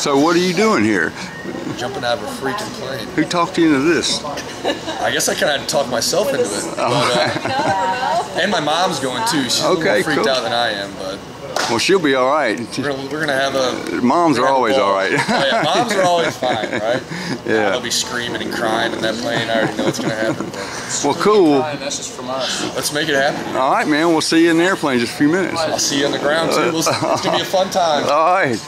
So what are you doing here? Jumping out of a freaking plane. Who talked you into this? I guess I kind of talked myself into it. But, and my mom's going too. She's a little more freaked out than I am, but. Well, she'll be all right. We're gonna have a. Moms are always all right. Oh, yeah, moms are always fine, right? Yeah. They'll be screaming and crying in that plane. I already know what's gonna happen. Well, cool. That's just from us. Let's make it happen. All right, man. We'll see you in the airplane in just a few minutes. I'll see you on the ground too. It's gonna be a fun time. All right.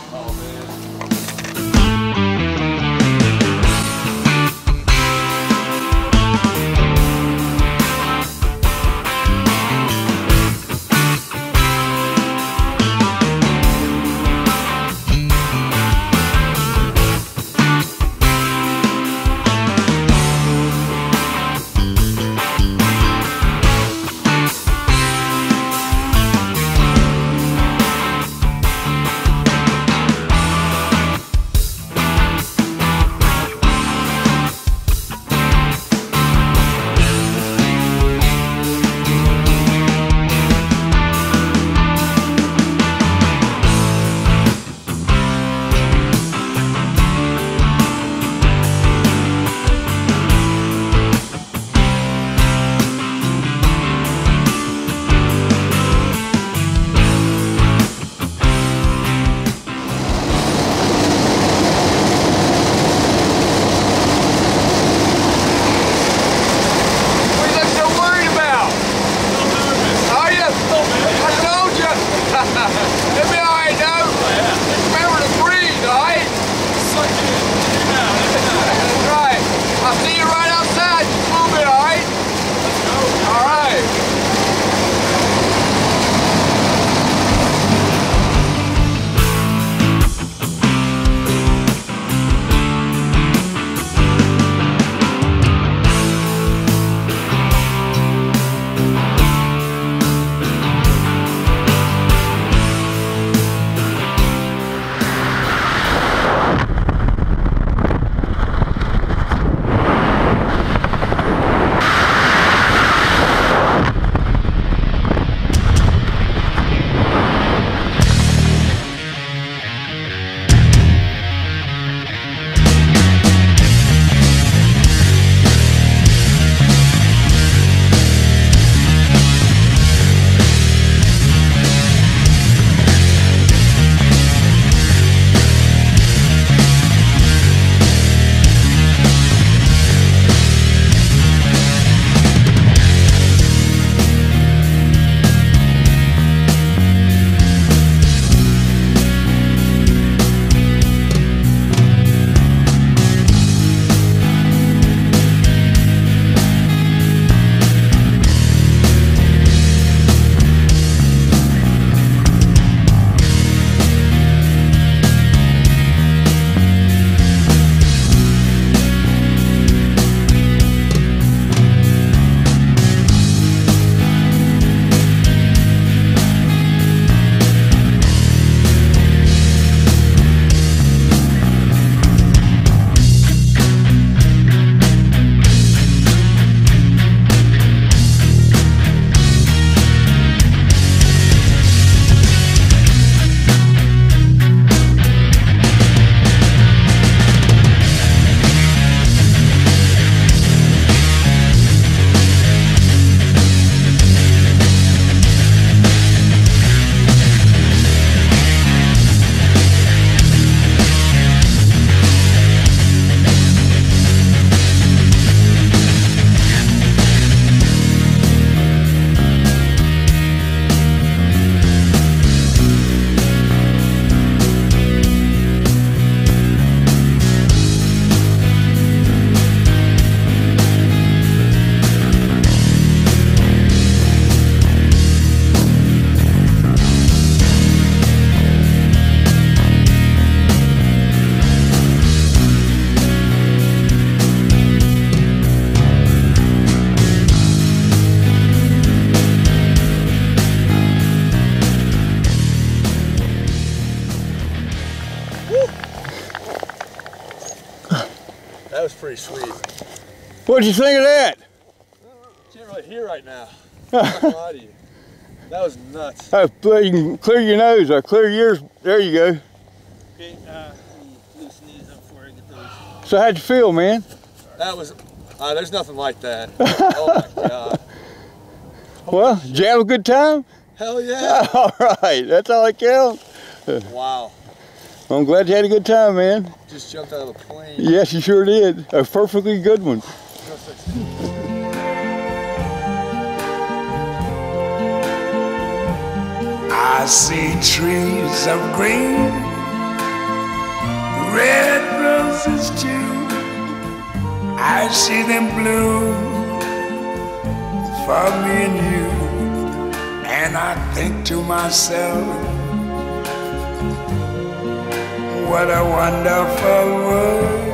That was pretty sweet. What'd you think of that? Can't really hear right now. I'm not gonna lie to you. That was nuts. You can clear your nose, clear yours. There you go. Okay, So how'd you feel, man? That was, there's nothing like that. Oh my God. Well, did you have a good time? Hell yeah. All right, that's all that counts. Wow. Well, I'm glad you had a good time, man. Just jumped out of a plane. Yes, you sure did. A perfectly good one. I see trees of green, red roses too. I see them bloom for me and you. And I think to myself, what a wonderful world.